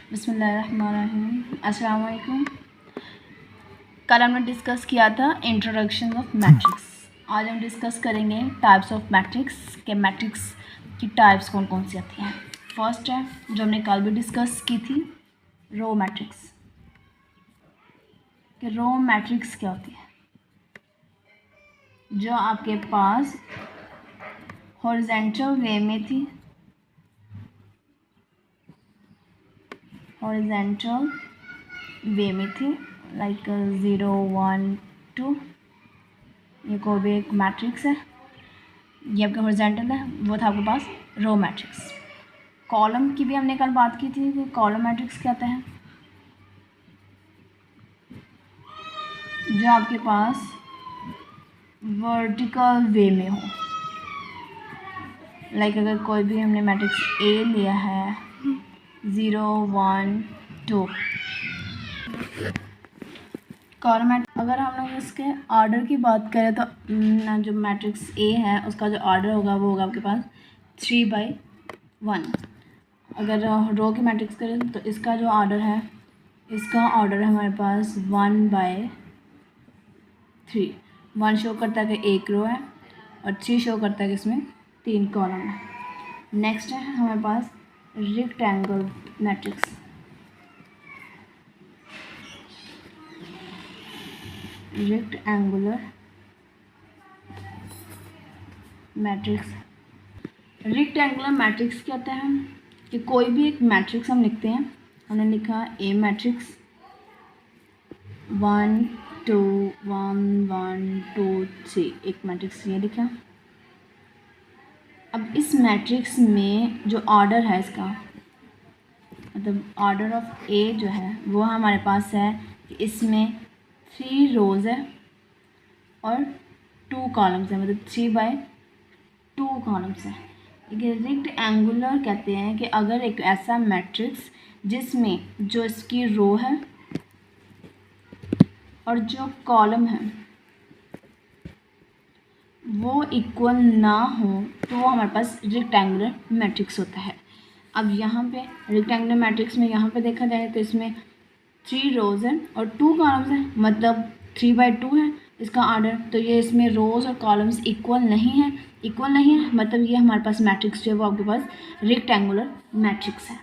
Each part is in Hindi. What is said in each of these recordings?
बिस्मिल्लाहिर्रहमानिर्रहीम। अस्सलाम वालेकुम। कल हमने डिस्कस किया था इंट्रोडक्शन ऑफ मैट्रिक्स। आज हम डिस्कस करेंगे टाइप्स ऑफ मैट्रिक्स के मैट्रिक्स की टाइप्स कौन कौन सी आती हैं। फर्स्ट है जो हमने कल भी डिस्कस की थी, रो मैट्रिक्स। कि रो मैट्रिक्स क्या होती है? जो आपके पास हॉरिजॉन्टल वे में थी, हॉरिजॉन्टल वे में थी, लाइक 0 1 2। ये कोई भी एक मैट्रिक्स है, ये आपका हॉरिजॉन्टल है, वो था आपके पास रो मैट्रिक्स। कॉलम की भी हमने कल बात की थी कि कॉलम मैट्रिक्स क्या होता है, जो आपके पास वर्टिकल वे में हो। लाइक अगर कोई भी हमने मैट्रिक्स ए लिया है 0 1 2, कॉलम मैट्रिक्स। अगर हम लोग इसके ऑर्डर की बात करें तो जो मैट्रिक्स ए है उसका जो ऑर्डर होगा वो होगा आपके पास 3/1। अगर रो की मैट्रिक्स करें तो इसका जो ऑर्डर है, इसका ऑर्डर है हमारे पास 1/3। 1 शो करता है कि एक रो है और 3 शो करता है कि इसमें 3 कॉलम है। नेक्स्ट है हमारे पास rectangle matrix. Rectangular matrix. Rectangular matrix क्या होता है कि कोई भी एक मैट्रिक्स हम लिखते हैं, हमने लिखा ए मैट्रिक्स 1 2 1 1 2 3, एक मैट्रिक्स ये लिखा। अब इस मैट्रिक्स में जो ऑर्डर है इसका, मतलब ऑर्डर ऑफ ए जो है वो हमारे पास है कि इसमें 3 रोज़ है और 2 कॉलम्स है, मतलब 3/2 कॉलम्स है। रेक्टेंगुलर कहते हैं कि अगर एक ऐसा मैट्रिक्स जिसमें जो इसकी रो है और जो कॉलम है वो इक्वल ना हो तो वो हमारे पास रेक्टेंगुलर मैट्रिक्स होता है। अब यहाँ पे रेक्टेंगुलर मैट्रिक्स में यहाँ पे देखा जाए तो इसमें 3 रोज़ हैं और 2 कॉलम्स हैं, मतलब 3/2 है इसका ऑर्डर। तो ये इसमें रोज़ और कॉलम्स इक्वल नहीं है, मतलब ये हमारे पास मैट्रिक्स जो है वो आपके पास रेक्टेंगुलर मैट्रिक्स है।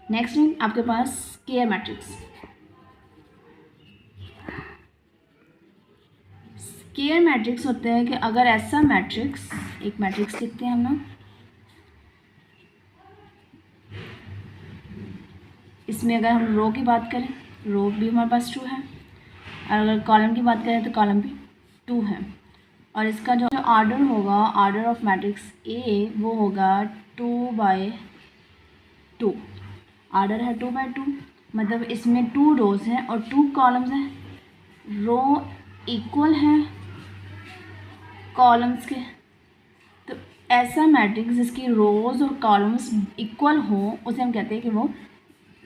नेक्स्ट है आपके पास स्क्वायर मैट्रिक्स। स्क्वायर मैट्रिक्स होते हैं कि अगर ऐसा मैट्रिक्स, एक मैट्रिक्स लिखते हैं हम लोग, इसमें अगर हम रो की बात करें, रो भी हमारे पास 2 है, और अगर कॉलम की बात करें तो कॉलम भी 2 है। और इसका जो ऑर्डर होगा, ऑर्डर ऑफ मैट्रिक्स ए, वो होगा 2/2। ऑर्डर है 2/2, मतलब इसमें 2 रोज़ हैं और 2 कॉलम्स हैं। रो इक्वल है कॉलम्स के, तो ऐसा मैट्रिक्स जिसकी रोज़ और कॉलम्स इक्वल हो उसे हम कहते हैं कि वो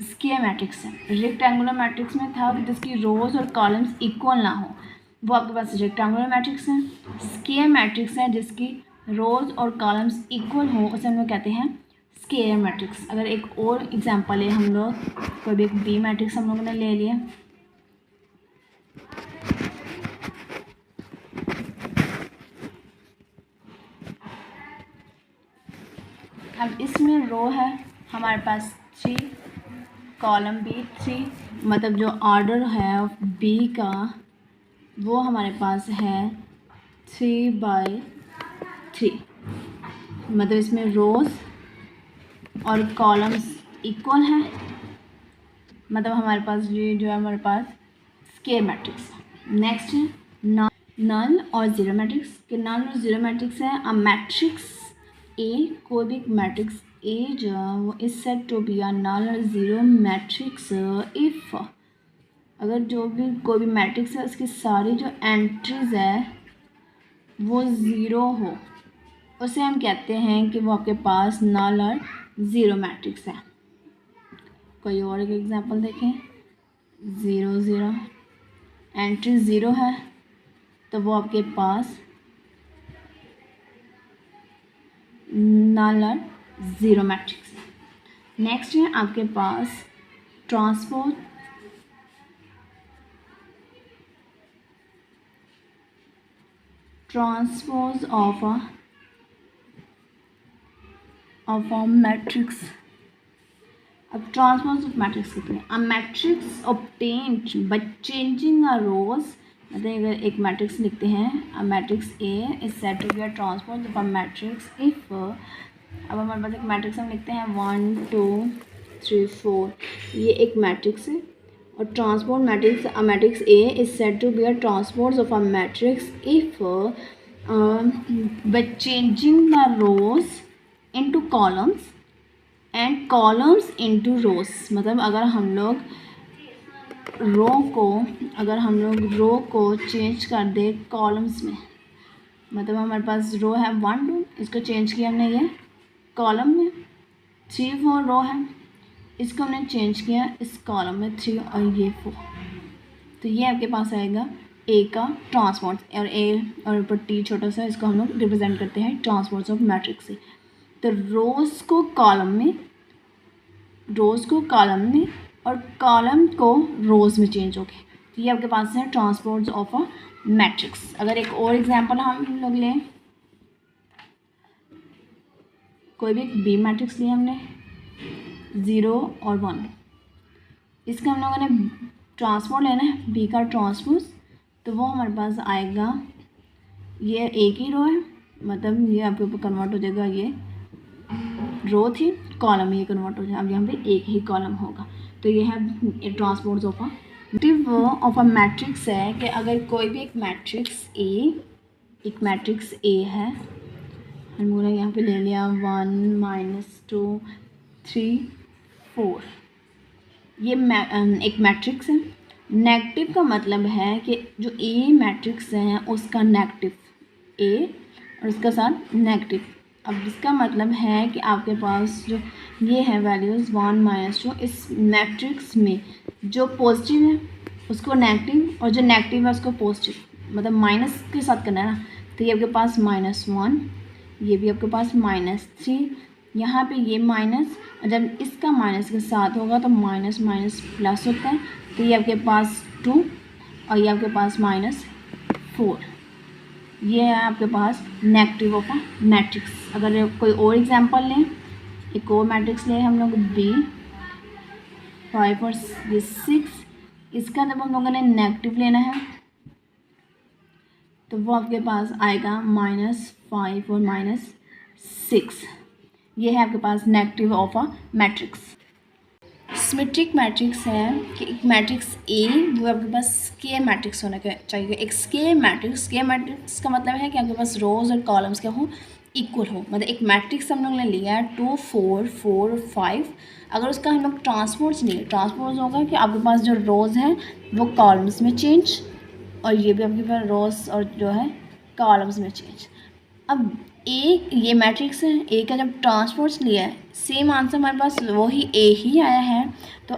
स्क्वायर मैट्रिक्स है। रेक्टेंगुलर मैट्रिक्स में था कि जिसकी रोज़ और कॉलम्स इक्वल ना हो, वो आपके पास रेक्टेंगुलर मैट्रिक्स है। स्क्वायर मैट्रिक्स है जिसकी रोज़ और कॉलम्स इक्वल हो उसे हम लोग कहते हैं स्क्वायर मैट्रिक्स। अगर एक और एग्जांपल है, हम लोग कोई भी एक बी मैट्रिक्स हम लोगों ने ले लिया, अब इसमें रो है हमारे पास 3, कॉलम भी 3, मतलब जो ऑर्डर है ऑफ बी का वो हमारे पास है 3/3, मतलब इसमें रोज़ और कॉलम्स इक्वल हैं, मतलब हमारे पास ये जो है हमारे पास स्क्वायर मैट्रिक्स है। नेक्स्ट है नल और ज़ीरो मैट्रिक्स। कि नल और ज़ीरो मैट्रिक्स है अ मैट्रिक्स ए, कोई भी मैट्रिक्स ए जो वो is said to be a null और ज़ीरो मैट्रिक्स इफ़, अगर जो भी कोई भी मैट्रिक्स है उसकी सारी जो एंट्रीज है वो ज़ीरो हो, उसे हम कहते हैं कि वो आपके पास नल और ज़ीरो मैट्रिक्स है। कोई और एक एग्जांपल देखें, 0 0, एंट्री 0 है तो वो आपके पास नल और ज़ीरो मैट्रिक्स है। नेक्स्ट है आपके पास ट्रांसपोज of a matrix. अब ट्रांसपोज ऑफ मैट्रिक्स कहते हैं a matrix obtained by changing a rows. मतलब अगर एक मैट्रिक्स लिखते हैं a matrix A is said to be a transpose of a matrix if, अब हमारे पास एक मैट्रिक्स हम लिखते हैं 1 2 3 4, ये एक मैट्रिक्स है और transpose matrix a matrix A is said to be a transpose of a matrix if by changing the rows into columns and columns into rows. मतलब अगर हम लोग रो को चेंज कर दे कॉलम्स में, मतलब हमारे पास रो है 1 2, इसको चेंज किया हमने ये कॉलम में, 3 4 रो है, इसको हमने चेंज किया इस कॉलम में 3 और ये 4, तो ये आपके पास आएगा ए का ट्रांसपोज। और ए और ऊपर टी छोटा सा, इसको हम लोग रिप्रेजेंट करते हैं ट्रांसपोज ऑफ मैट्रिक्स से। तो रोज़ को कॉलम में और कॉलम को रोज़ में चेंज हो गए, तो ये आपके पास है ट्रांसपोज ऑफ अ मैट्रिक्स। अगर एक और एग्जांपल हम लोग लें, कोई भी एक बी मैट्रिक्स लिया हमने 0 और 1, इसका हम लोगों ने ट्रांसपोज लेना है बी का ट्रांसपोज, तो वो हमारे पास आएगा, ये एक ही रो है, मतलब ये आपके ऊपर कन्वर्ट हो जाएगा, ये रो थी कॉलम में ये कन्वर्ट हो जाए, अब यहाँ पे एक ही कॉलम होगा, तो ये है ट्रांसपोज ऑफ अ मैट्रिक्स है कि अगर कोई भी एक मैट्रिक्स ए है, हमने यहाँ पे ले लिया 1 -2 3 4, ये एक मैट्रिक्स है। नेगेटिव का मतलब है कि जो ए मैट्रिक्स है उसका नेगेटिव ए और उसका साथ नेगेटिव। अब इसका मतलब है कि आपके पास जो ये है वैल्यूज़ 1 -2, इस मैट्रिक्स में जो पॉजिटिव है उसको नेगेटिव और जो नेगेटिव है उसको पॉजिटिव, मतलब माइनस के साथ करना है ना, तो ये आपके पास -1, ये भी आपके पास -3, यहाँ पे ये माइनस, जब इसका माइनस के साथ होगा तो माइनस माइनस प्लस होता है, तो ये आपके पास 2 और ये आपके पास -4, ये है आपके पास नेगेटिव ऑफ अ मैट्रिक्स। अगर कोई और एग्जांपल लें, एक और मैट्रिक्स लें हम लोग बी 5 और ये 6, इसका जब हम लोगों ने नेगेटिव लेना है तो वो आपके पास आएगा -5 और -6, ये है आपके पास negative of a matrix. Symmetric matrix है कि एक मैट्रिक्स ए वो आपके पास स्क्वायर मैट्रिक्स होना चाहिए। एक स्क्वायर मैट्रिक्स का मतलब है कि आपके पास रोज और कॉलम्स क्या हो, इक्वल हो। मतलब एक मैट्रिक्स हम लोग ने लिया है 2 4 4 5, अगर उसका हम लोग ट्रांसपोज लिए, ट्रांसपोज होगा कि आपके पास जो रोज है वो कॉलम्स में चेंज और ये भी आपके पास रोज और जो है कॉलम्स में चेंज। अब ए ये मैट्रिक्स है, ए का जब ट्रांसपोज लिया है सेम आंसर हमारे पास वही ए ही आया है, तो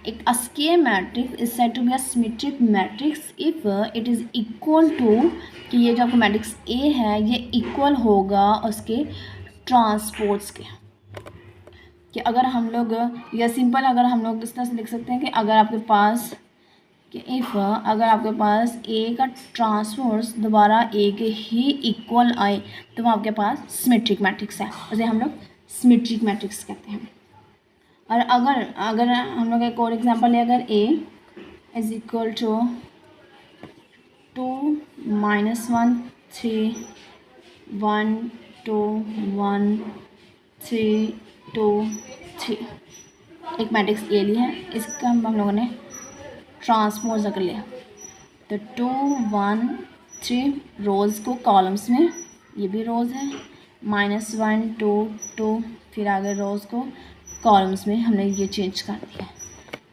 एक square matrix is said to be a symmetric matrix if it is equal to, कि ये जो आपका मैट्रिक्स ए है ये इक्वल होगा उसके ट्रांसपोज के। कि अगर हम लोग या सिंपल अगर हम लोग इस तरह से लिख सकते हैं कि अगर आपके पास अगर आपके पास ए का ट्रांसपोज दोबारा ए के ही इक्वल आए तो वो आपके पास सिमेट्रिक मैट्रिक्स है, उसे हम लोग सिमेट्रिक मैट्रिक्स कहते हैं। और अगर हम लोग एक और एग्जांपल है, अगर ए इज इक्वल टू 2 -1 3 1 2 1 3 2 3, एक मैट्रिक्स ए लिया है, इसका हम लोगों ने ट्रांसपोज अगर लिया तो 2 1 3 रोज़ को कॉलम्स में, ये भी रोज़ है, -1 2 2, फिर आगे रोज़ को कॉलम्स में हमने ये चेंज कर दिया।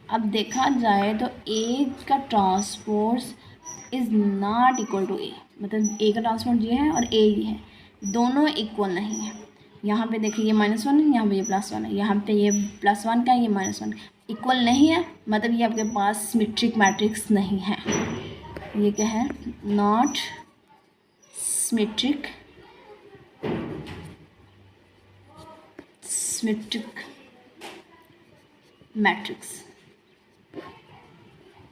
अब देखा जाए तो ए का transpose is not equal to A, मतलब ए का ट्रांसपोज ये है और ए ये है, दोनों इक्वल नहीं है। यहाँ पे देखिए ये -1 है, यहाँ पे ये +1 है, यहाँ पे ये +1 का है, ये -1 इक्वल नहीं है, मतलब ये आपके पास सिमेट्रिक मैट्रिक्स नहीं है। ये क्या है, नॉट सिमेट्रिक मैट्रिक्स।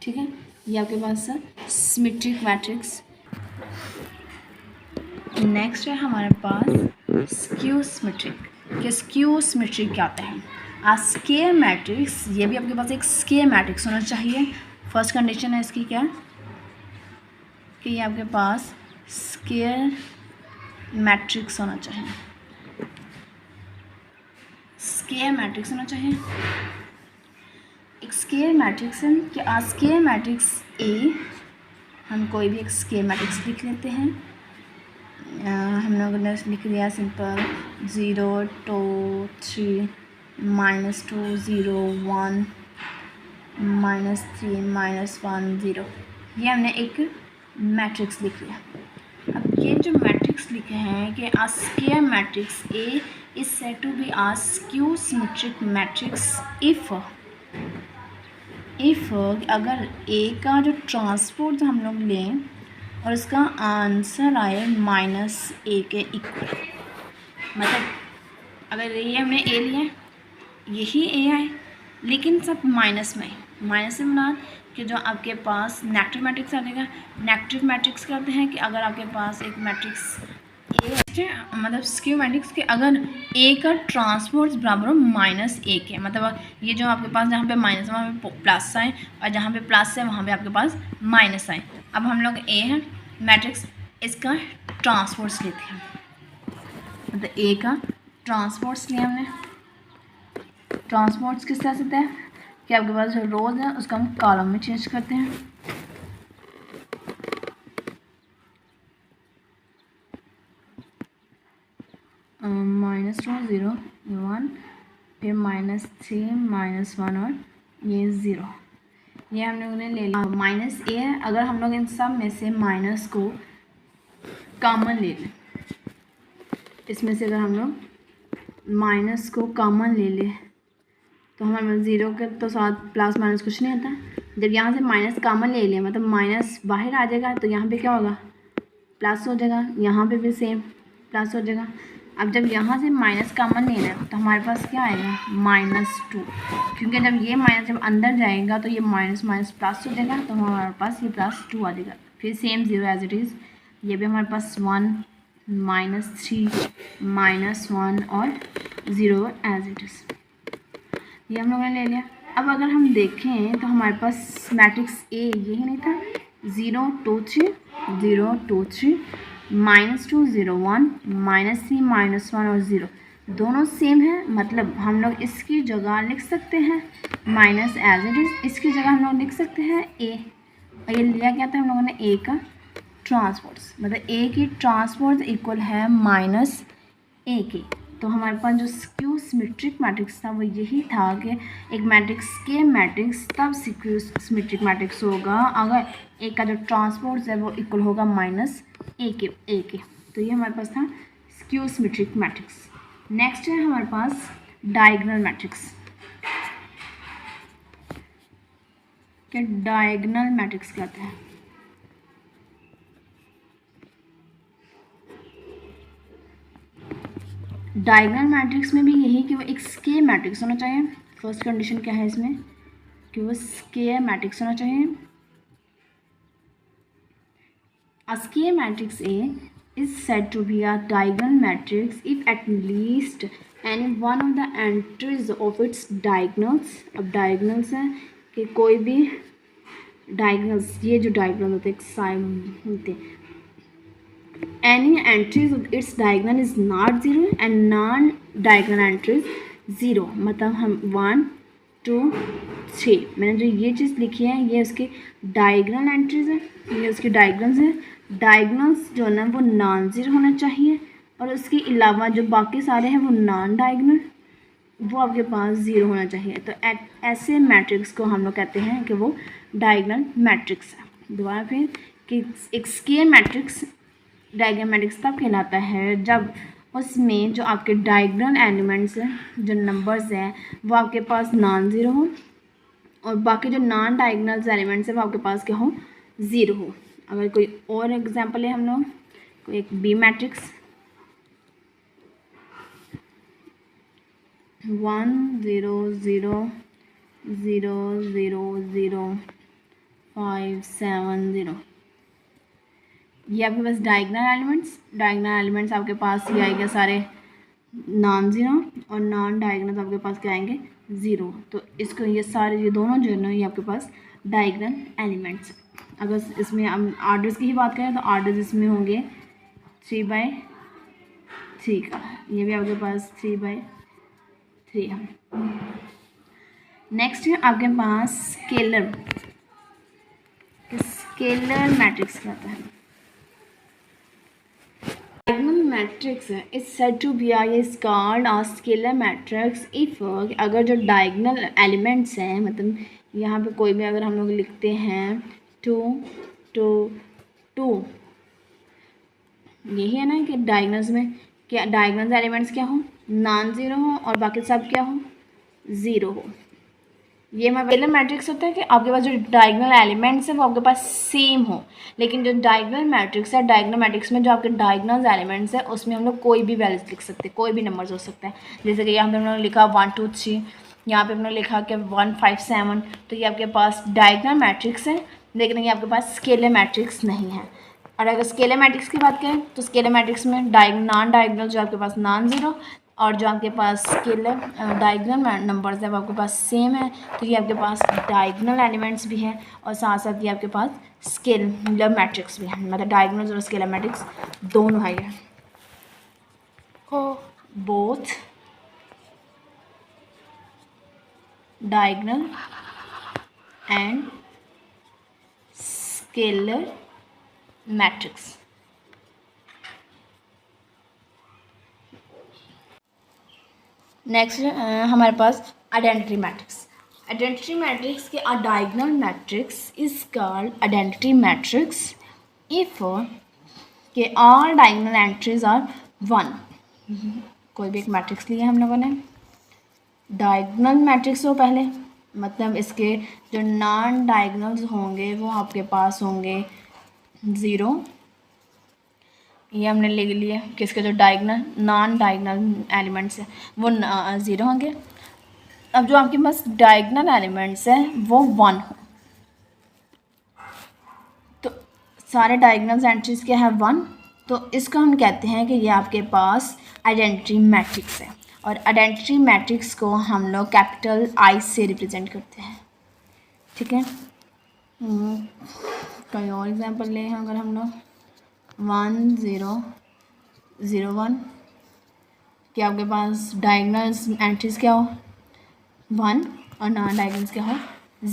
ठीक है, ये आपके पास है सिमेट्रिक मैट्रिक्स। नेक्स्ट है हमारे पास स्क्यू सिमेट्रिक। कि स्क्यू सिमेट्रिक क्या होता है? आ स्क्वायर मैट्रिक्स, ये भी आपके पास एक स्क्वायर मैट्रिक्स होना चाहिए। फर्स्ट कंडीशन है इसकी क्या, कि ये आपके पास स्क्वायर मैट्रिक्स होना चाहिए, स्क्वायर मैट्रिक्स होना चाहिए। एक स्क्वायर मैट्रिक्स है कि आ स्क्वायर मैट्रिक्स ए, हम कोई भी एक स्क्वायर मैट्रिक्स लिख लेते हैं। हम लोगों ने लिख लिया सिंपल 0 2 3 -2 0 1 -3 -1 0, ये हमने एक मैट्रिक्स लिख लिया। अब ये जो मैट्रिक्स लिखे हैं कि a square matrix A is said to be a skew symmetric matrix if अगर ए का जो ट्रांसपोज हम लोग लें और उसका आंसर आए -a के इक्वल, मतलब अगर ये हमने ए लिया, यही ए आए लेकिन सब माइनस में बना कि जो आपके पास नेगेटिव मैट्रिक्स आ जाएगा। नेगेटिव मैट्रिक्स करते हैं कि अगर आपके पास एक मैट्रिक्स ए, मतलब स्क्यू मैट्रिक्स के अगर ए का ट्रांसपोज बराबर हो -a के, मतलब ये जो आपके पास जहाँ पे माइनस है वहाँ पे प्लस आए और जहाँ पे प्लस है वहाँ पे आपके पास माइनस आए। अब हम लोग ए है मैट्रिक्स, इसका ट्रांसपोज लेते हैं, मतलब ए का ट्रांसपोज लिया हमने। ट्रांसपोज किस तरह से होता है कि आपके पास जो रोज है उसका हम कॉलम में चेंज करते हैं। -2 0 1, फिर -3 -1 और ये 0, ये हम लोगों ने ले लिया। -a है, अगर हम लोग इन सब में से माइनस को कॉमन ले लें, इसमें से अगर हम लोग माइनस को कॉमन ले लें तो हमारे पास 0 के तो साथ प्लस माइनस कुछ नहीं आता। जब यहाँ से माइनस कॉमन ले लें, मतलब माइनस बाहर आ जाएगा तो यहाँ पे क्या होगा, प्लस हो जाएगा, यहाँ पे भी सेम प्लस हो जाएगा। अब जब यहाँ से माइनस कॉमन लेना है तो हमारे पास क्या आएगा -2, क्योंकि जब ये माइनस जब अंदर जाएगा तो ये माइनस माइनस प्लस हो जाएगा, तो हमारे पास ये +2 आ जाएगा। फिर सेम 0 एज इट इज़, ये भी हमारे पास 1 -3 -1 और 0 एज इट इज़, ये हम लोगों ने ले लिया। अब अगर हम देखें तो हमारे पास मैट्रिक्स ए यही नहीं था, 0 2 3 0 2 3 -2 0 1 -3 -1 और 0 दोनों सेम है, मतलब हम लोग इसकी जगह लिख सकते हैं माइनस एज इट इज़, इसकी जगह हम लोग लिख सकते हैं ए। और ये लिया क्या था हम लोगों ने, ए का ट्रांसपोज, मतलब ए की ट्रांसपोज इक्वल है -a के। तो हमारे पास जो स्क्यू सिमेट्रिक मैट्रिक्स था वो यही था कि एक मैट्रिक्स के मैट्रिक्स तब स्क्यू सिमेट्रिक मैट्रिक्स होगा अगर ए का जो ट्रांसपोज है वो इक्वल होगा -a के। तो ये हमारे पास था स्क्यू सिमेट्रिक मैट्रिक्स। नेक्स्ट है हमारे पास डायगोनल मैट्रिक्स। कि डायगोनल मैट्रिक्स कहते हैं। डायगोनल मैट्रिक्स में भी यही कि वो एक स्क्वायर मैट्रिक्स होना चाहिए। फर्स्ट कंडीशन क्या है इसमें, कि वो स्क्वायर मैट्रिक्स होना चाहिए। A square matrix A is said to be a diagonal matrix if at least any one of the entries of its diagonals, अब diagonals है कि कोई भी diagonals, ये जो diagonals होते हैं साइड होते हैं, any entries of its diagonal is not 0 and non diagonal entries 0, मतलब हम 1 2 3 मैंने जो ये चीज़ लिखी है ये उसकी डायगोनल एंट्रीज है, ये उसकी डायगोनल्स है। डायगोनल्स जो है ना वो नॉन ज़ीरो होना चाहिए और उसके अलावा जो बाकी सारे हैं वो नॉन डायगोनल, वो आपके पास 0 होना चाहिए। तो ऐसे मैट्रिक्स को हम लोग कहते हैं कि वो डायगोनल मैट्रिक्स है। दोबारा फिर कि एक स्क्वायर मैट्रिक्स डायगोनल मैट्रिक्स तब कहलाता है जब उसमें जो आपके डायगोनल एलिमेंट्स हैं, जो नंबर्स हैं, वो आपके पास नॉन ज़ीरो हो और बाकी जो नॉन डायगोनल एलिमेंट्स हैं वो आपके पास क्या हो, 0 हो। अगर कोई और एग्जांपल है हम लोग, कोई एक बी मैट्रिक्स 1 0 0 0 0 0 5 7 0। ये आपके पास डायगनल एलिमेंट्स आपके पास ये आएगा सारे नॉन ज़ीरो, और नॉन डायगनल आपके पास क्या आएंगे 0। तो इसको ये सारे ये दोनों जो है ना ये आपके पास डायगनल एलिमेंट्स। अगर इसमें हम आर्डर्स की ही बात करें तो आर्डर्स इसमें होंगे 3/3 का, ये भी आपके पास 3/3 है। नेक्स्ट है आपके पास स्केलर मैट्रिक्स क्या होता है। Diagonal matrix is said to be is called a scalar matrix if, अगर जो डायगोनल एलिमेंट्स हैं, मतलब यहाँ पे कोई भी अगर हम लोग लिखते हैं 2 2 2, यही है ना कि डायगोनल्स में क्या डायगोनल एलिमेंट्स क्या हो, नॉन ज़ीरो हो और बाकी सब क्या हो 0 हो। ये स्केलर मैट्रिक्स होता है कि आपके पास जो डायगोनल एलिमेंट्स है वो आपके पास सेम हो, लेकिन जो डायगोनल मैट्रिक्स है, डायगोनल मैट्रिक्स में जो आपके डायगोनल एलिमेंट्स है उसमें हम लोग कोई भी वैल्यूज लिख सकते हैं, कोई भी नंबर्स हो सकता है। जैसे कि यहाँ पे हमने लिखा 1 2 3, यहाँ पे हमने लिखा कि 1 5 7, तो ये आपके पास डायगोनल मैट्रिक्स है, लेकिन ये आपके पास स्केलर मैट्रिक्स नहीं है। और अगर स्केलर मैट्रिक्स की बात करें तो स्केलर मैट्रिक्स में नॉन डायगोनल जो आपके पास नॉन ज़ीरो, और जो आपके पास स्केलर डायगोनल नंबर्स है वो आपके पास सेम है। तो ये आपके पास डायगोनल एलिमेंट्स भी हैं और साथ साथ ये आपके पास स्केलर मैट्रिक्स भी है, मतलब डायगोनल और स्केलर मैट्रिक्स दोनों है ये। Both diagonal and scalar matrix. Next हमारे पास आइडेंटिटी मैट्रिक्स। आइडेंटिटी मैट्रिक्स के diagonal matrix is called identity matrix if के ऑल डायगोनल एंट्रीज आर 1। कोई भी एक मैट्रिक्स लिया हम लोगों ने, डायगोनल मैट्रिक्स हो पहले, मतलब इसके जो नॉन डायगोनल्स होंगे वो आपके पास होंगे 0। ये हमने ले लिया कि इसके जो डायगोनल नॉन डायगोनल एलिमेंट्स हैं वो 0 होंगे। अब जो आपके पास डायगोनल एलिमेंट्स हैं वो 1 हो, तो सारे डायगोनल एंट्रीज क्या है 1, तो इसको हम कहते हैं कि ये आपके पास आइडेंटिटी मैट्रिक्स है। और आइडेंटिटी मैट्रिक्स को हम लोग कैपिटल I से रिप्रेजेंट करते हैं, ठीक है। कोई और एग्जांपल लें अगर हम लोग 1 0 0 1, कि आपके पास डायगोनल एंट्रीज क्या हो 1 और नॉन डायगोनल्स क्या हो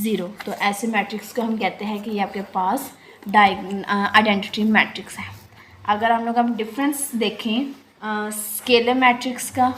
0, तो ऐसे मैट्रिक्स को हम कहते हैं कि ये आपके पास आइडेंटिटी मैट्रिक्स है। अगर हम लोग अब डिफरेंस देखें स्केलर मैट्रिक्स का,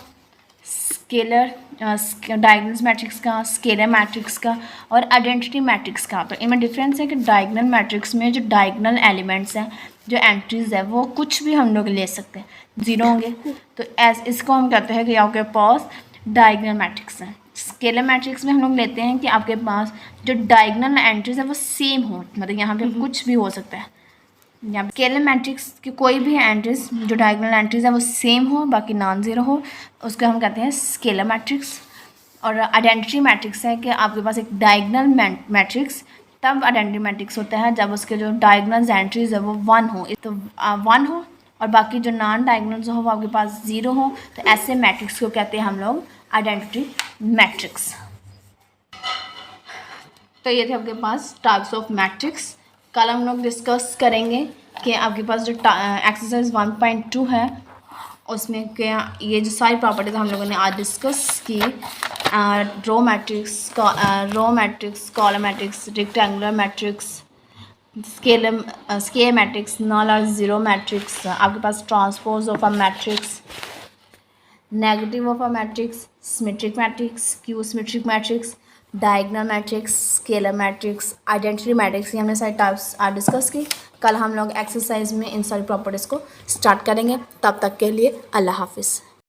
डायगोनल मैट्रिक्स का, स्केलर मैट्रिक्स का और आइडेंटिटी मैट्रिक्स का, तो इनमें डिफरेंस है कि डायगोनल मैट्रिक्स में जो डायगोनल एलिमेंट्स हैं, जो एंट्रीज है वो कुछ भी हम लोग ले सकते हैं, 0 होंगे, तो इसको हम कहते हैं कि आपके पास डायगोनल मैट्रिक्स है। स्केलर मैट्रिक्स में हम लोग लेते हैं कि आपके पास जो डायगोनल एंट्रीज है वो सेम हो, मतलब यहाँ पे कुछ भी हो सकता है। यहाँ स्केलर मैट्रिक्स की कोई भी एंट्रीज जो डायगोनल एंट्रीज है वो सेम हो, बाकी नॉन ज़ीरो हो, उसको हम कहते हैं स्केलर मैट्रिक्स। और आइडेंटिटी मैट्रिक्स है कि आपके पास एक डायगोनल मैट्रिक्स तब आइडेंटिटी मैट्रिक्स होता है जब उसके जो डायगोनल एंट्रीज है वो 1 हो, तो 1 हो और बाकी जो नॉन डायगोनल्स हो वो आपके पास 0 हो, तो ऐसे मैट्रिक्स को कहते हैं हम लोग आइडेंटिटी मैट्रिक्स। तो ये थे आपके पास टाइप्स ऑफ मैट्रिक्स। कल हम लोग डिस्कस करेंगे कि आपके पास जो एक्सरसाइज 1.2 है उसमें क्या ये जो सारी प्रॉपर्टीज हम लोगों ने आज डिस्कस की, row matrix, column matrix, rectangular matrix, scalar matrix, null और ज़ीरो मैट्रिक्स, आपके पास transpose of a matrix, negative of a matrix, symmetric matrix, skew symmetric matrix, diagonal matrix, scalar matrix, identity matrix, ये हमने सारे टाइप्स आज डिस्कस की। कल हम लोग एक्सरसाइज में इन सारी प्रॉपर्टीज़ को स्टार्ट करेंगे। तब तक के लिए अल्लाह हाफिज़।